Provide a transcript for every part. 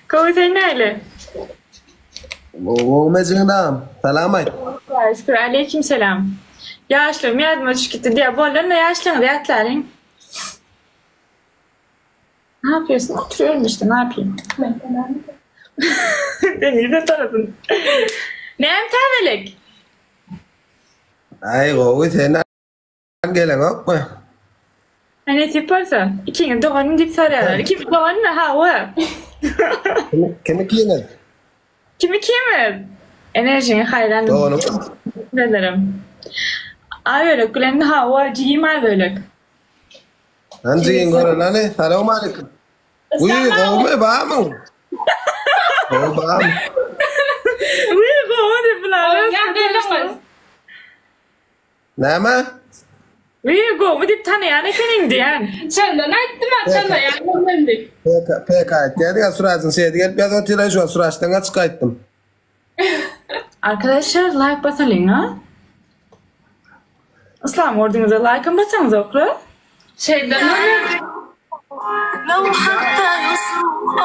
Câu thế này là ومجنام سلامت şükür aleyküm selam. Yaşlım yardıma çıktı diye bollarına yaşlım diyetlerin. Ne yapıyorsun? Oturuyorum işte ne yapayım? Beni de tanıdın. Ne emtavelik? ai gỗ thế nào ăn kia là ngốc mà Hani tip varsa ikiniz doğanın dip sararlar. Kimi doğanın hava. cái kia này Kimi? Enerjine hayranım. đồ nó Teşekkür ederim. Ay öyle gülen hava ciyim ay böyle. ăn gì ngồi là này thà đâu mà được ui gỗ mới bám không gỗ bám Uy hava de bulan. nè má Uy hava dip tanıyan senin diyen. Senden ettim ben senden yardım ettim. pek ayet ya suratsın şey diye bir de tira şu suraçtan aç kayıttım Arkadaşlar like basalım ha. İslam ordumuza like'ın basanız okru. Şeyden لو حتى يصرخ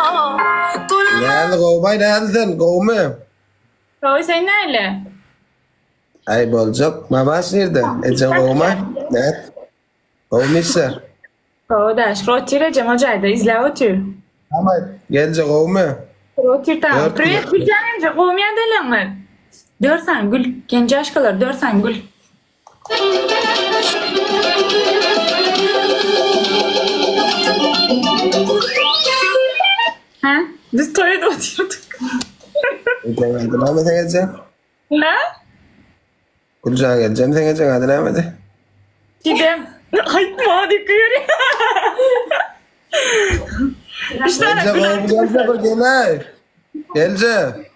طول geldi gỗ bay geldin gỗ mu Koy sen neyle? ay bolcuk mamas nerede ecen gỗ mu ne gỗ misir Koy daş rotire cemacayda izle otur. ama gelecek gỗ mu Otur tamam. Dört Privet gül. gülcanınca kovmayan delenler. Dörsen gül. Genç aşkalar dörsen gül. Ha? Biz toyada oturduk. ecen hadi Mehmet gelecek Ha? Gülcan geleceğim sen geleceksin hadi Mehmet Gidem. Ay mağdur kıyır. Üç tane gelecek gül. gỗ gelecek gelecek gelecek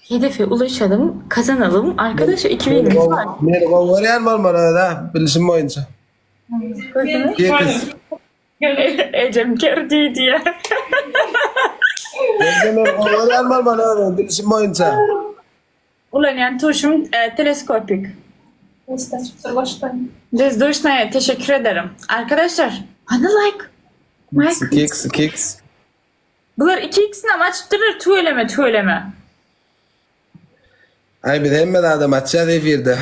Hedefe ulaşalım, kazanalım. Arkadaşlar 2020 var. Meni kovarayan mı olmalı da bilişim boyunca. İyi kız. Ecem kerdi diye. Meni kovarayan mı olmalı da bilişim boyunca. Ulan yani tuşum teleskopik. Düz duşnaya teşekkür ederim. Arkadaşlar, bana like. Like. Skix. Bunlar 2x'in ama açıp durur. Tuğleme. Ay bir de hemen adam açacağız efirde.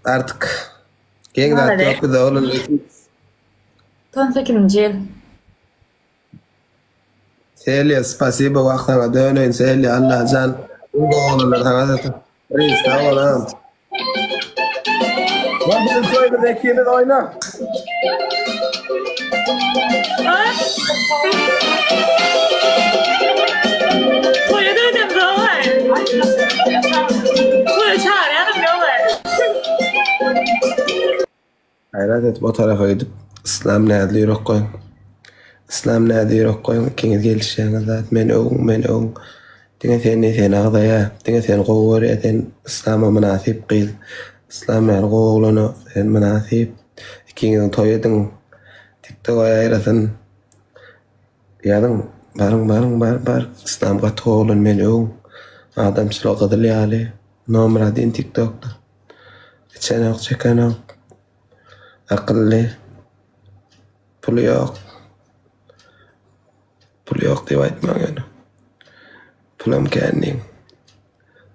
Artık. Genç Vallahi. artık yok bir de oğlum. 18. yıl. Selya spasiba vaktana dönün Selya Allah can. Bu oğlumlar sana zaten. Reis tamam lan. Lan bizim soyunu bekleyelim oyna. Ay. Toya da ödem var. Toya çağır yanım yok var. Hayrat et bu tarafa gidip İslam nerede yok koyun. İslam nerede yok koyun. İkiniz gelişeceğiniz zaten. Men oğun. Dine sen ağdaya. Dine sen kovur. Sen İslam'a münasip kıl. İslam yer kovulunu. Sen münasip. İkinizin toy edin. TikTok'a ayrasın. Yadın. Bar. İslam'a toğulun men oğun. Adam sıra qıdıl yali. Nomra din TikTok'ta. İçen çeken oğun. Akıllı. Pulu yok. Pulu yok diye aytmam yani. Pulum kendin.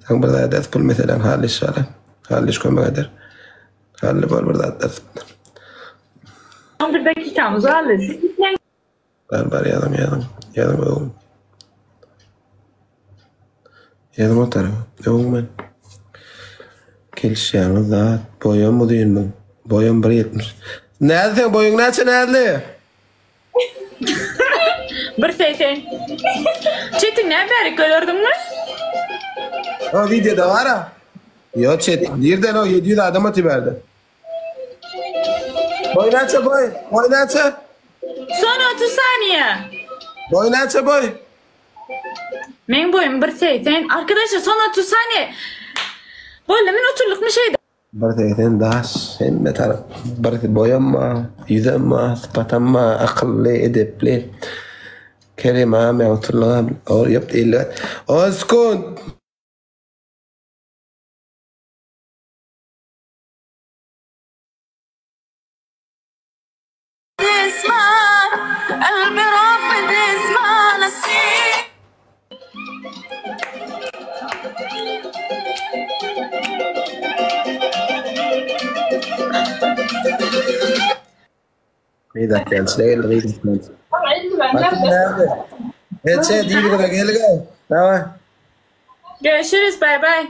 Sen burada ders pul mesela haliş falan. Haliş koymak eder. Halli var burada ders. 11 dakikamız var. Bar yadım. Yadım oğlum. Yadım o tarafa. Oğlum ben. Gelişeceğiniz zat. Boyun mu değil mi? Boyun 1.70. Nerede sen boyun nerede? Bir seyten. Çetin ne haber gördün mü? O videoda var ha. Yo chat. Nereden o 700 adam atıverdi. Boy neçe boy? Boy neçe? Son 30 saniye. Boy neçe boy? Benim boyum 1.80. Arkadaşlar son 30 saniye. Böyle min oturluk bir şeydi. Berarti das hem betar berarti boyama yüzema sıfatama akıllı edepli kelime mevtullah or yaptı illa oskun اسمع قلبي رافض اسمع نسيم. Gıydat geldi. Değil gıydat geldi. Ama elini ben Bakın nerede? nerede? Evet şey değil mi? Gel gel. Tamam. Görüşürüz. Bay bay.